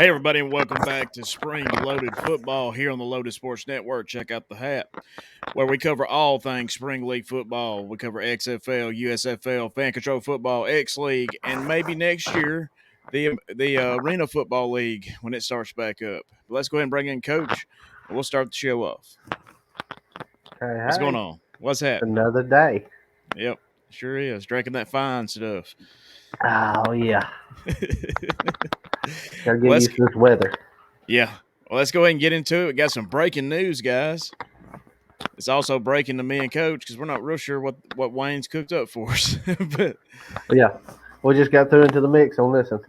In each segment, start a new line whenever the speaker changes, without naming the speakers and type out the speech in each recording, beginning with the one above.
Hey, everybody, and welcome back to Spring Loaded Football here on the Loaded Sports Network. Check out the hat, where we cover all things Spring League football. We cover XFL, USFL, Fan Control Football, X League, and maybe next year the Arena Football League when it starts back up. But let's go ahead and bring in Coach, and we'll start the show off.
Hey,
What's going on? What's happening?
Another day.
Yep, sure is. Drinking that fine stuff.
Oh, yeah. Gotta get
Let's
used to this weather.
Yeah. Well, let's go ahead and get into it. We got some breaking news, guys. It's also breaking to me and Coach because we're not real sure what Wayne's cooked up for us. But
Yeah, we just got through into the mix on this one.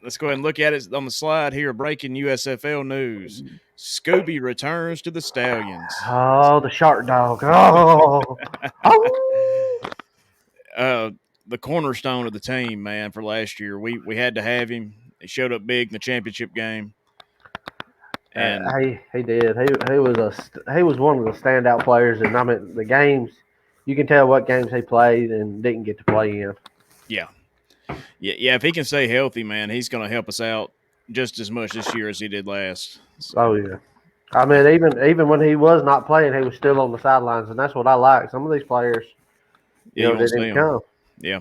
let's go ahead and look at it on the slide here. Breaking USFL news. Scooby returns to the Stallions.
Oh, the shark dog. Oh.
The cornerstone of the team, man, for last year. We had to have him. He showed up big in the championship game. And
he did. He was one of the standout players, and I mean the games. You can tell what games he played and didn't get to play in.
yeah. If he can stay healthy, man, he's going to help us out just as much this year as he did last. So.
Oh yeah. I mean, even when he was not playing, he was still on the sidelines, and that's what I like. Some of these players,
you
didn't come.
Yeah.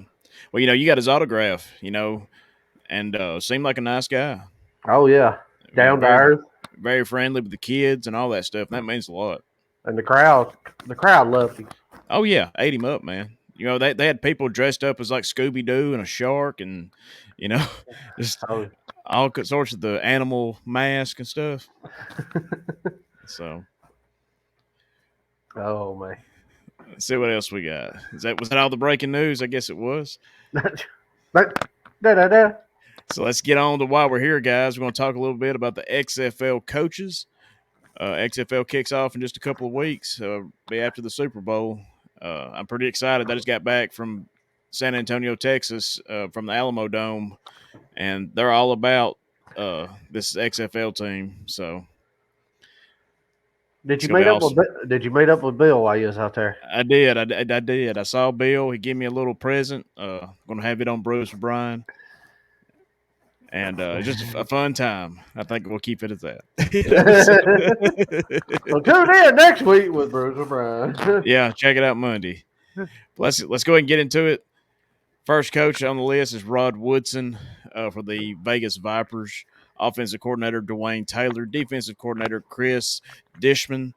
Well, you got his autograph, and seemed like a nice guy.
Oh yeah, down to earth,
very friendly with the kids and all that stuff. And that means a lot.
And the crowd loved him.
Oh yeah, ate him up, man. They had people dressed up as like Scooby Doo and a shark, and just all sorts of the animal mask and stuff. So,
oh man.
Let's see what else we got. Was that all the breaking news? I guess it was. So let's get on to why we're here, guys. We're going to talk a little bit about the XFL coaches. XFL kicks off in just a couple of weeks. Be after the Super Bowl. I'm pretty excited. I just got back from San Antonio, Texas, from the Alamo Dome, and they're all about this XFL team. So,
did you meet up with Bill while you was out there?
I did. I did. I saw Bill. He gave me a little present. Going to have it on Bruce and Brian. And it's just a fun time. I think we'll keep it at that.
Well, tune in next week with Bruce and Brian.
Yeah, check it out Monday. Let's go ahead and get into it. First coach on the list is Rod Woodson for the Vegas Vipers. Offensive coordinator Dwayne Taylor. Defensive coordinator Chris Dishman.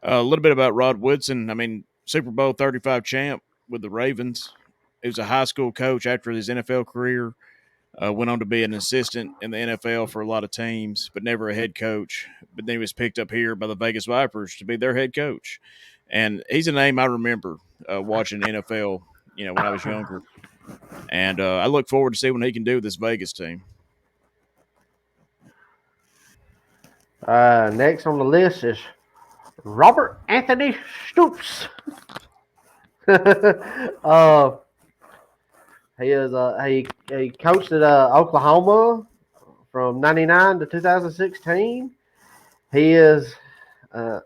A little bit about Rod Woodson. I mean, Super Bowl 35 champ with the Ravens. He was a high school coach after his NFL career. Went on to be an assistant in the NFL for a lot of teams, but never a head coach. But then he was picked up here by the Vegas Vipers to be their head coach. And he's a name I remember watching NFL, when I was younger. And I look forward to see what he can do with this Vegas team.
Next on the list is Robert Anthony Stoops. He coached at Oklahoma from 99 to 2016. He is on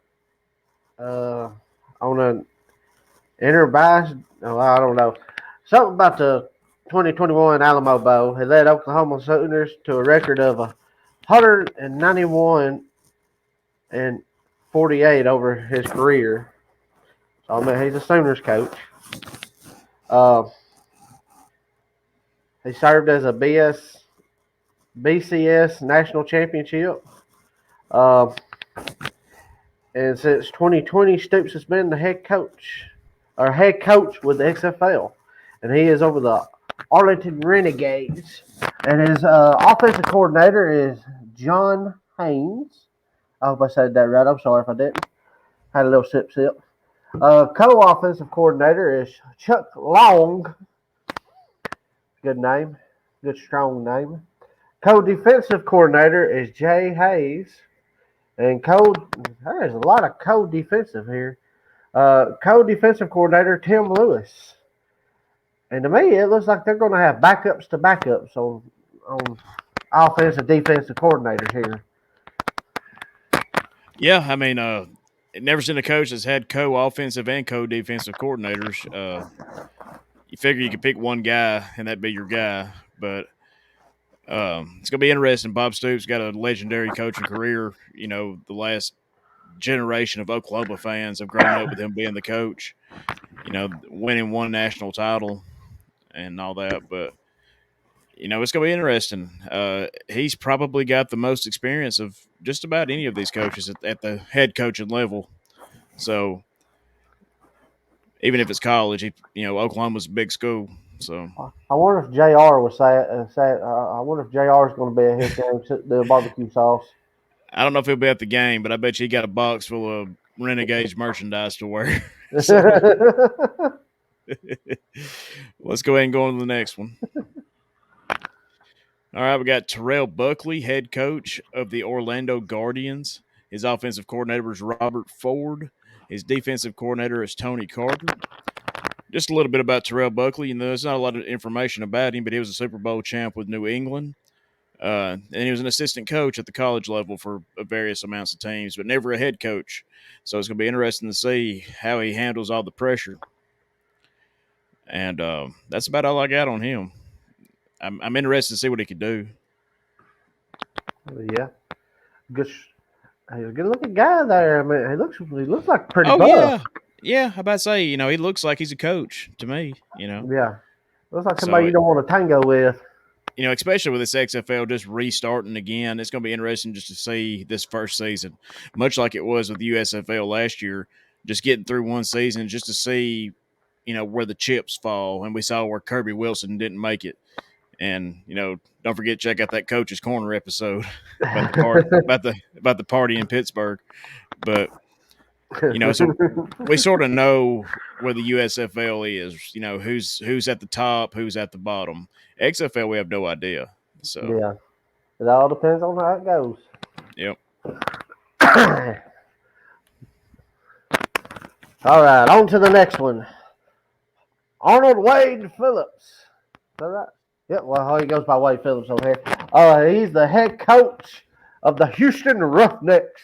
an I don't know, something about the 2021 Alamo Bowl. He led Oklahoma Sooners to a record of 191 and 48 over his career. So, I mean, he's a Sooners coach. He served as a BCS national championship. And since 2020, Stoops has been the head coach with the XFL. And he is over the Arlington Renegades. And his offensive coordinator is John Haynes. I hope I said that right. I'm sorry if I didn't. Had a little sip. Co-offensive coordinator is Chuck Long. Good name. Good, strong name. Co-defensive coordinator is Jay Hayes. And there's a lot of co-defensive here. Co-defensive coordinator Tim Lewis. And to me, it looks like they're going to have backups to backups on offensive defensive coordinators here.
Yeah, I mean, never seen a coach that's had co-offensive and co-defensive coordinators. You figure you could pick one guy and that'd be your guy, but It's going to be interesting. Bob Stoops got a legendary coaching career. The last generation of Oklahoma fans have grown up with him being the coach. Winning one national title and all that. But it's going to be interesting. He's probably got the most experience of just about any of these coaches at the head coaching level. So even if it's college, Oklahoma's a big school. So
I wonder if Jr. was say I wonder if Jr. is going to be at his game to do barbecue sauce.
I don't know if he'll be at the game, but I bet you he got a box full of Renegades merchandise to wear. So let's go ahead and go on to the next one. All right, we got Terrell Buckley, head coach of the Orlando Guardians. His offensive coordinator is Robert Ford. His defensive coordinator is Tony Carter. Just a little bit about Terrell Buckley. There's not a lot of information about him, but he was a Super Bowl champ with New England. And he was an assistant coach at the college level for various amounts of teams, but never a head coach. So it's going to be interesting to see how he handles all the pressure. And that's about all I got on him. I'm interested to see what he could do.
Yeah, good. He's a good-looking guy there. I mean, he looks like pretty
Oh
buff.
yeah. How about say he looks like he's a coach to me.
Yeah, looks like somebody
So
you don't want to tango with.
especially with this XFL just restarting again, it's going to be interesting just to see this first season, much like it was with USFL last year, just getting through one season just to see, where the chips fall. And we saw where Kirby Wilson didn't make it. And, don't forget, check out that Coach's Corner episode about the party in Pittsburgh. But, so we sort of know where the USFL is, who's at the top, who's at the bottom. XFL, we have no idea. So,
Yeah, it all depends on how it goes.
yep.
All right, on to the next one. Arnold Wade Phillips. Is that right? Yeah, well, he goes by Wade Phillips over here. He's the head coach of the Houston Roughnecks.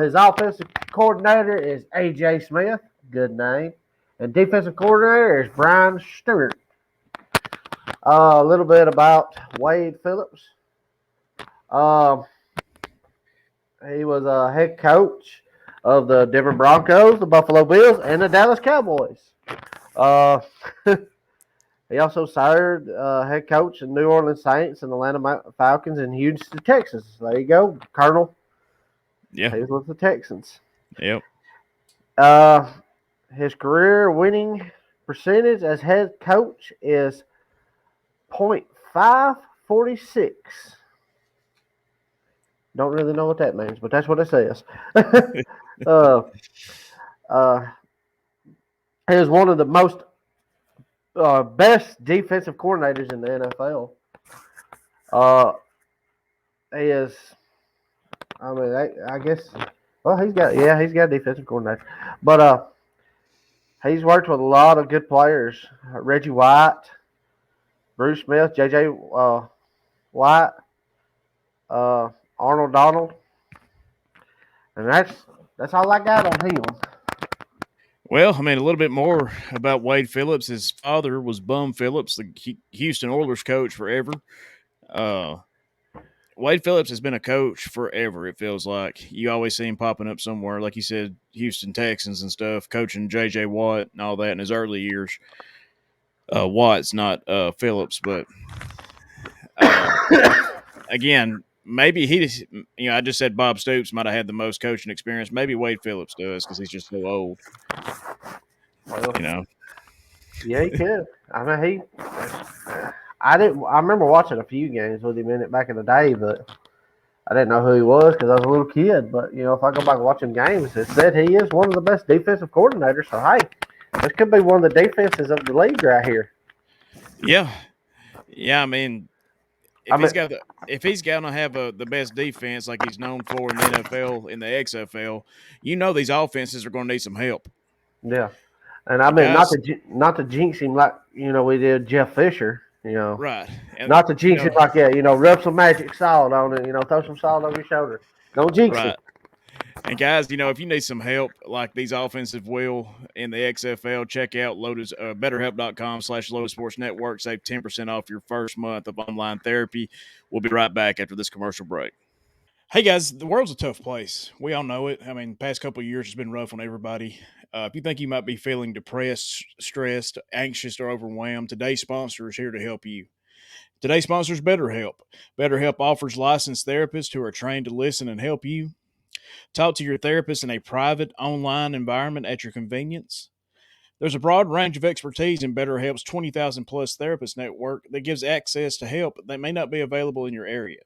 His offensive coordinator is A.J. Smith. Good name. And defensive coordinator is Brian Stewart. A little bit about Wade Phillips. He was a head coach of the Denver Broncos, the Buffalo Bills, and the Dallas Cowboys. He also served head coach in New Orleans Saints and Atlanta Falcons in Houston, Texas. There you go, Colonel.
Yeah.
He was with the Texans.
Yep.
His career winning percentage as head coach is .546. Don't really know what that means, but that's what it says. He is one of the most best defensive coordinators in the NFL. He is. I mean, I guess. Well, he's got a defensive coordinator, but he's worked with a lot of good players: Reggie White, Bruce Smith, J.J. White, Arnold Donald, and that's all I got on him.
Well, I mean, a little bit more about Wade Phillips. His father was Bum Phillips, the Houston Oilers coach forever. Wade Phillips has been a coach forever, it feels like. You always see him popping up somewhere, like you said, Houston Texans and stuff, coaching J.J. Watt and all that in his early years. Watt's not Phillips, but again, maybe he just, I just said Bob Stoops might have had the most coaching experience. Maybe Wade Phillips does because he's just so old.
Well, yeah, he could. I mean, I remember watching a few games with him in it back in the day, but I didn't know who he was because I was a little kid. But if I go back and watch him games, it said he is one of the best defensive coordinators. So hey, this could be one of the defenses of the league right here.
Yeah. I mean, if he's gonna have the best defense like he's known for in the NFL, in the XFL, these offenses are going to need some help.
Yeah, and I mean not to jinx him like we did Jeff Fisher.
Right. And,
not to jinx him like that. Rub some magic salt on it. Throw some salt over your shoulder. Don't jinx
right.
it.
And guys, if you need some help like these offensive will in the XFL, check out Lotus BetterHelp.com/Lotus Sports Network. Save 10% off your first month of online therapy. We'll be right back after this commercial break. Hey guys, the world's a tough place. We all know it. I mean, past couple of years has been rough on everybody. If you think you might be feeling depressed, stressed, anxious, or overwhelmed, today's sponsor is here to help you. Today's sponsor is BetterHelp. BetterHelp offers licensed therapists who are trained to listen and help you. Talk to your therapist in a private, online environment at your convenience. There's a broad range of expertise in BetterHelp's 20,000 plus therapist network that gives access to help that may not be available in your area.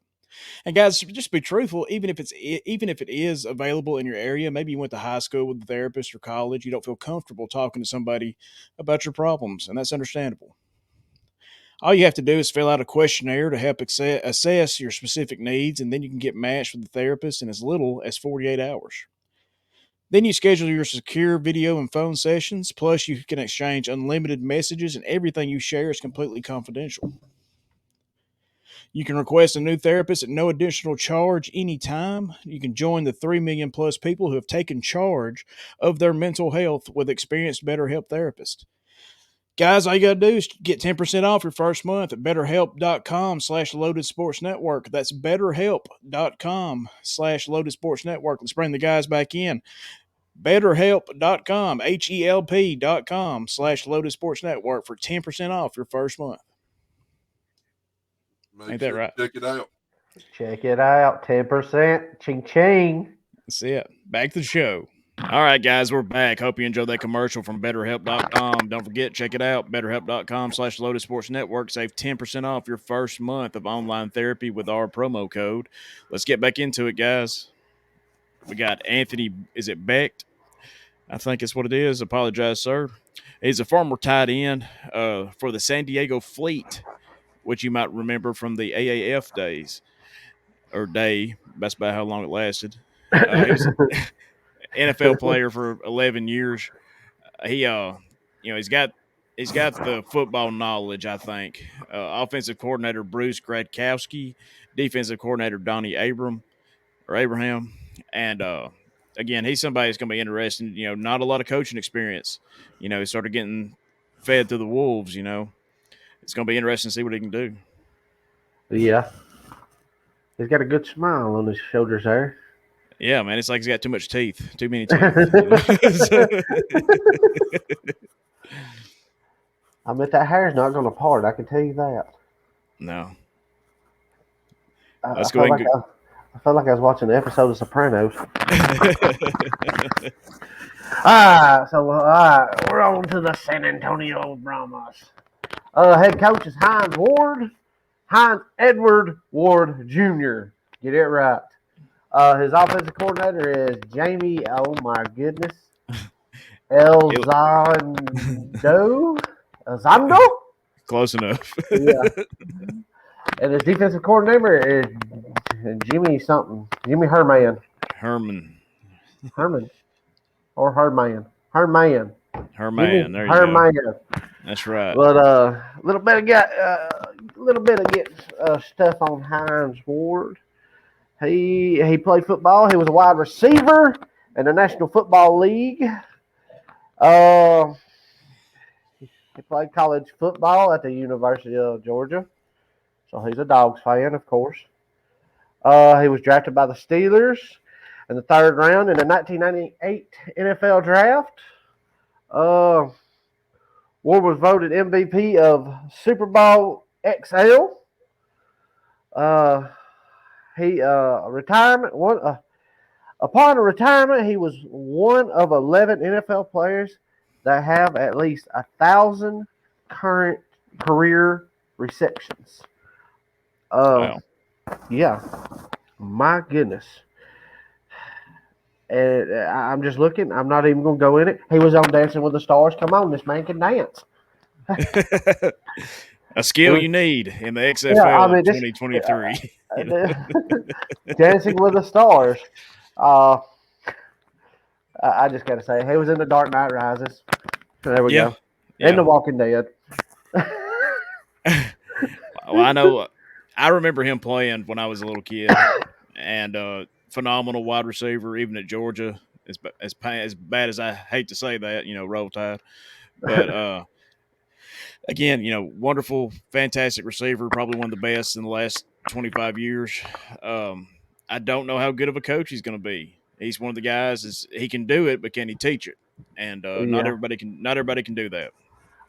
And guys, just be truthful. Even if it is available in your area, maybe you went to high school with a therapist or college, you don't feel comfortable talking to somebody about your problems, and that's understandable. All you have to do is fill out a questionnaire to help assess your specific needs, and then you can get matched with a therapist in as little as 48 hours. Then you schedule your secure video and phone sessions, plus, you can exchange unlimited messages, and everything you share is completely confidential. You can request a new therapist at no additional charge anytime. You can join the 3 million plus people who have taken charge of their mental health with experienced BetterHelp therapists. Guys, all you got to do is get 10% off your first month at betterhelp.com/loaded sports network. That's betterhelp.com/loaded sports network. Let's bring the guys back in. BetterHelp.com, HELP.com/loaded sports network for 10% off your first month. Ain't that right?
Check it out.
Check it out. 10%. Ching ching.
That's it. Back to the show. All right, guys, we're back. Hope you enjoyed that commercial from BetterHelp.com. Don't forget, check it out. BetterHelp.com/Lotus Sports Network. Save 10% off your first month of online therapy with our promo code. Let's get back into it, guys. We got Anthony, is it Becht? I think it's what it is. Apologize, sir. He's a former tight end for the San Diego Fleet, which you might remember from the AAF days or day. That's about how long it lasted. He was NFL player for 11 years. He's got the football knowledge, I think. Offensive coordinator Bruce Gradkowski, defensive coordinator Donnie Abraham, and again, he's somebody that's going to be interesting. Not a lot of coaching experience. He started getting fed to the wolves. It's going to be interesting to see what he can do.
Yeah. He's got a good smile on his shoulders there.
Yeah, man, it's like he's got too much teeth, too many teeth.
I bet that hair's not going to part. I can tell you that.
No.
I
Let's
felt
go
like
ahead
I felt like I was watching an episode of Sopranos. So we're on to the San Antonio Brahmas. Head coach is Hines Edward Ward Jr. Get it right. His offensive coordinator is Jamie. Oh my goodness, Elzando.
Close enough.
Yeah. And his defensive coordinator is Jimmy something. Jimmy Herman.
Herman.
Or Herman. Herman.
Herman. There you
Herman.
go. That's right.
But a little bit of stuff on Hines Ward. He played football. He was a wide receiver in the National Football League. He played college football at the University of Georgia. So he's a Dogs fan, of course. He was drafted by the Steelers in the third round in the 1998 NFL Draft. Ward was voted MVP of Super Bowl XL. Upon retirement, he was one of 11 NFL players that have at least 1,000 current career receptions.
Wow.
Yeah, my goodness. And I'm just looking. I'm not even going to go in it. He was on Dancing with the Stars. Come on, this man can dance.
A skill you need in the XFL of 2023.
Dancing with the Stars. I just got to say, he was in The Dark Knight Rises. There we go. And The Walking Dead.
Well, I know. I remember him playing when I was a little kid, and phenomenal wide receiver, even at Georgia. As bad as I hate to say that, Roll Tide. But again, wonderful, fantastic receiver, probably one of the best in the last 25 years. Um, I don't know how good of a coach he's going to be. He's one of the guys is he can do it, but can he teach it? And not
Yeah.
everybody can. Not everybody can do that.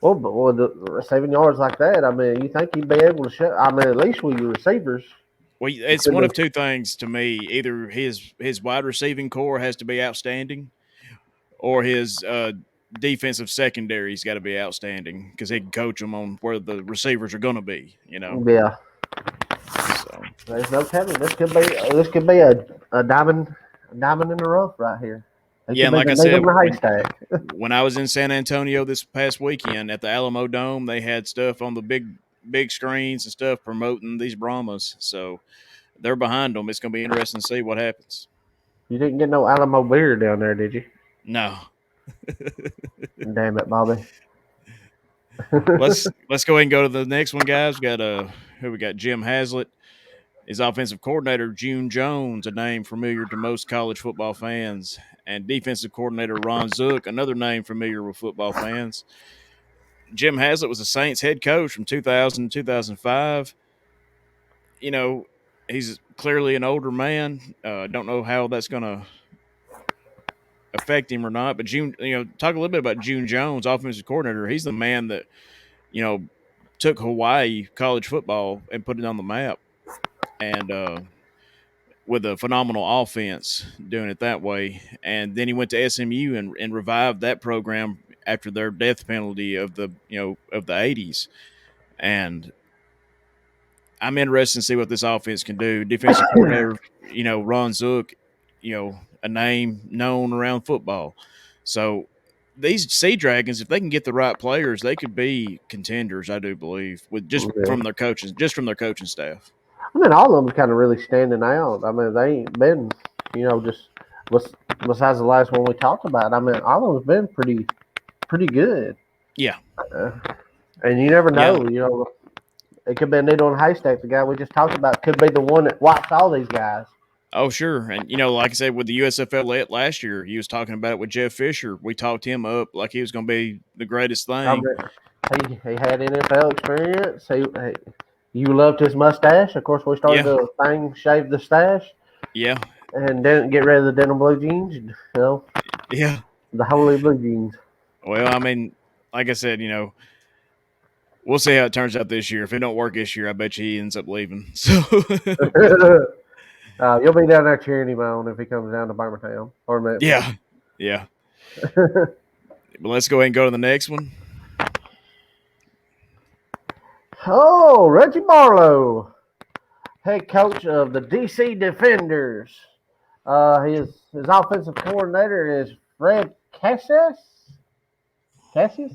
Well, but with the receiving yards like that, I mean, you think he'd be able to show? I mean, at least with your receivers,
Well,
you
it's
could
one
have.
of two things to me. Either his wide receiving core has to be outstanding, or his defensive secondary's got to be outstanding because he can coach them on where the receivers are going to be.
Yeah,
So
there's no telling. This could be a diamond in the rough right here. It
yeah,
could
and
be
like
the
I
needle in
said,
the
when
haystack.
when I was in San Antonio this past weekend at the Alamo Dome, they had stuff on the big screens and stuff promoting these Brahmas. So they're behind them. It's going to be interesting to see what happens.
You didn't get no Alamo beer down there, did you?
No,
Damn it, Bobby.
let's go ahead and go to the next one, guys. We got who we got? Jim Haslett. His offensive coordinator, June Jones, a name familiar to most college football fans, and defensive coordinator Ron Zook, another name familiar with football fans. Jim Haslett was the Saints head coach from 2000 to 2005. You know, he's clearly an older man. Don't know how that's going to affect him or not. But talk a little bit about June Jones, offensive coordinator. He's the man that you know took Hawaii college football and put it on the map, and with a phenomenal offense doing it that way. And then he went to SMU and revived that program after their death penalty of the 80s. And I'm interested to see what this offense can do. Defensive coordinator, Ron Zook, a name known around football. So these Sea Dragons, if they can get the right players, they could be contenders. I do believe with
Yeah.
just from their coaching staff.
I mean, all of them kind of really standing out. I mean, they ain't been, just besides the last one we talked about. I mean, all of them's been pretty good.
Yeah,
Uh, and you never
yeah.
know. It could be a needle in a haystack. The guy we just talked about could be the one that wipes all these guys.
Oh, sure. And, like I said, with the USFL last year, he was talking about it with Jeff Fisher. We talked him up like he was going to be the greatest
I
thing.
mean, he had NFL experience. You loved his mustache. Of course, we started
Yeah.
the thing, shave the stash,
Yeah.
and then get rid of the denim blue jeans.
Yeah.
The holy blue jeans.
Well, I mean, like I said, we'll see how it turns out this year. If it don't work this year, I bet you he ends up leaving. So, but
You'll be down there cheering him on if he comes down to Birmingham or Memphis.
yeah. Yeah. But let's go ahead and go to the next one.
Oh, Reggie Barlow, head coach of the DC Defenders. His offensive coordinator is Fred Cassius. Cassius.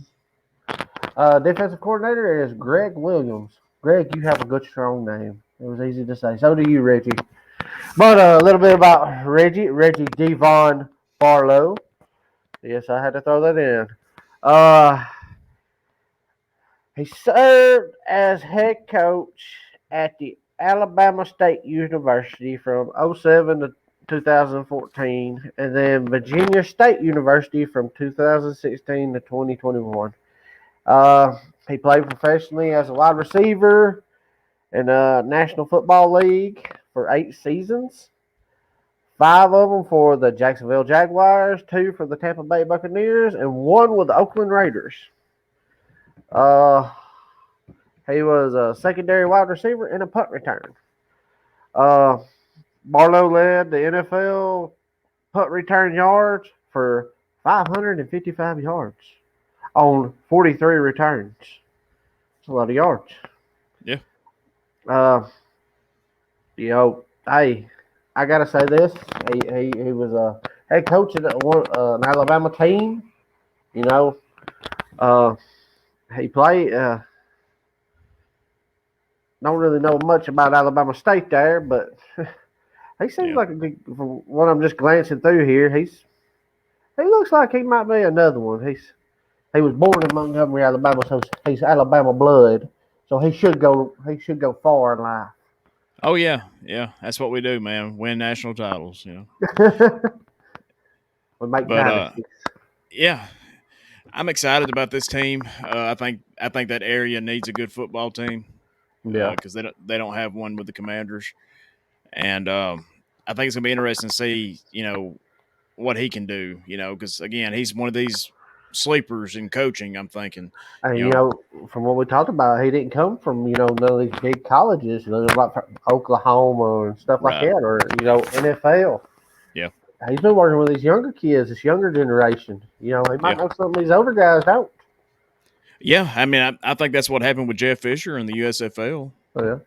Defensive coordinator is Greg Williams. Greg, you have a good, strong name. It was easy to say. So do you, Reggie. But a little bit about Reggie Devon Barlow. Yes, I had to throw that in. He served as head coach at the Alabama State University from '07 to 2014, and then Virginia State University from 2016 to 2021. He played professionally as a wide receiver in the National Football League for 8 seasons. 5 of them for the Jacksonville Jaguars, 2 for the Tampa Bay Buccaneers, and 1 with the Oakland Raiders. Uh, he was a secondary wide receiver and a punt return. Uh, Barlow led the NFL punt return yards for 555 yards on 43 returns. That's a lot of yards.
Yeah.
Uh, hey, I gotta say this. He was a head coach at an Alabama team. You know, uh, he played. Don't really know much about Alabama State there, but he seems
Yeah.
like a good. From what I'm just glancing through here, he looks like he might be another one. He was born in Montgomery, Alabama, so he's Alabama blood. So he should go far in life.
Oh yeah, yeah. That's what we do, man. Win national titles, you know.
We make
But
dynasties.
yeah, I'm excited about this team. I think that area needs a good football team
Yeah.
because they don't have one with the Commanders, and I think it's gonna be interesting to see what he can do. Because again, he's one of these sleepers in coaching. I'm thinking,
And
you know,
from what we talked about, he didn't come from none of these big colleges, like from Oklahoma and stuff like
right?
that, or NFL.
Yeah,
He's been working with these younger kids, this younger generation. He
yeah,
might know some of these older guys don't.
yeah. I mean, I think that's what happened with Jeff Fisher in the USFL.
Yeah.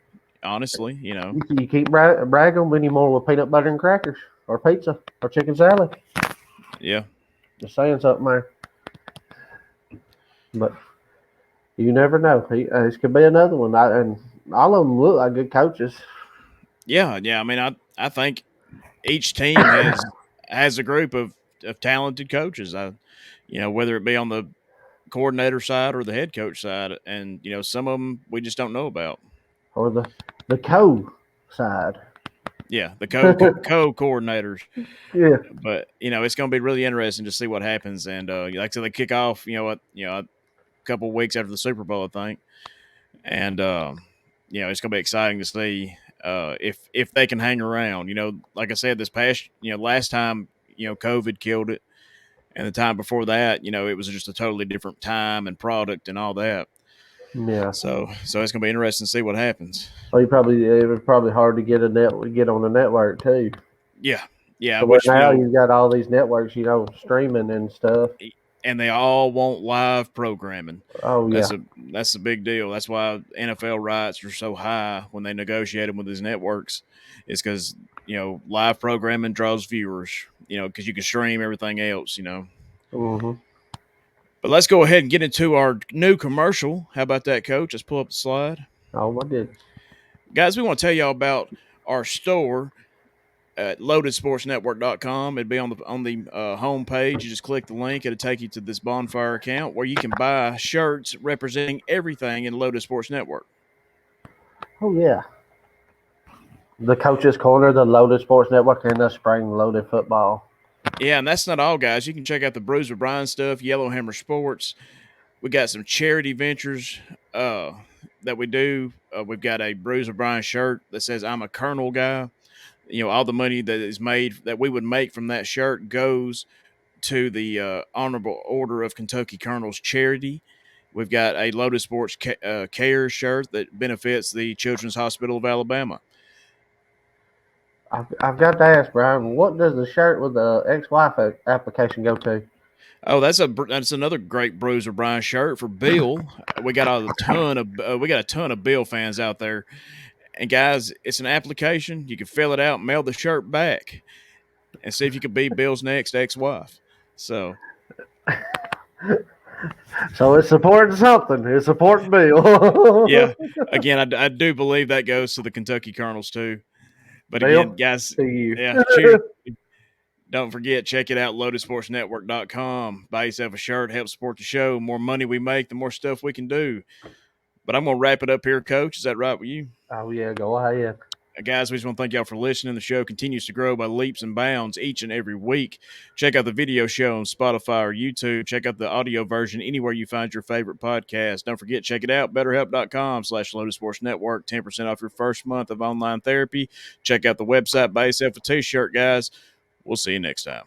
Honestly,
You keep bragging, we need more with peanut butter and crackers, or pizza, or chicken salad.
yeah.
Just saying something there. But you never know. This could be another one. And all of them look like good coaches.
Yeah, yeah. I mean, I think each team has a group of talented coaches. Whether it be on the coordinator side or the head coach side, and some of them we just don't know about.
Or the co side.
Yeah, the co coordinators.
Yeah.
But it's going to be really interesting to see what happens. And like I said, they kick off. A couple weeks after the Super Bowl, I think, and it's going to be exciting to see if they can hang around. Like I said, this past last time COVID killed it, and the time before that, it was just a totally different time and product and all that.
Yeah.
So it's going to be interesting to see what happens.
Well, it was probably hard to get on the network too.
Yeah, yeah.
So where
Which
now you've got all these networks, streaming and stuff.
and they all want live programming.
Oh yeah.
That's a big deal. That's why NFL rights are so high when they negotiate them with these networks. Is because live programming draws viewers. Because you can stream everything else.
Hmm.
But let's go ahead and get into our new commercial. How about that, Coach? Let's pull up the slide,
Oh my goodness.
guys. We want to tell y'all about our store at loadedsportsnetwork.com. It'd be on the home page. You just click the link. It'll take you to this bonfire account where you can buy shirts representing everything in Loaded Sports Network.
Oh yeah. The Coaches Corner, the Loaded Sports Network, and the Spring Loaded Football.
Yeah, and that's not all, guys. You can check out the Bruiser Bryan stuff, Yellowhammer Sports. We got some charity ventures that we do. We've got a Bruiser Bryan shirt that says "I'm a Colonel guy." All the money that is made that we would make from that shirt goes to the Honorable Order of Kentucky Colonels charity. We've got a Lotus Sports Care shirt that benefits the Children's Hospital of Alabama.
I've got to ask, Brian, what does the shirt with the ex-wife application go to?
Oh, that's another great Bruiser Bryan shirt for Bill. We got a ton of Bill fans out there, and guys, it's an application. You can fill it out, mail the shirt back, and see if you could be Bill's next ex-wife. So
So it's supporting something. It's supporting Bill.
yeah, again, I do believe that goes to the Kentucky Colonels too. But again,
Bill,
guys,
to you.
yeah, cheers. Don't forget, check it out, loadedsportsnetwork.com. Buy yourself a shirt, help support the show. The more money we make, the more stuff we can do. But I'm going to wrap it up here, Coach. Is that right with you?
Oh yeah, go ahead.
Guys, we just want to thank y'all for listening. The show continues to grow by leaps and bounds each and every week. Check out the video show on Spotify or YouTube. Check out the audio version anywhere you find your favorite podcast. Don't forget, check it out, betterhelp.com/Lotus Sports Network. 10% off your first month of online therapy. Check out the website, buy yourself a t-shirt, guys. We'll see you next time.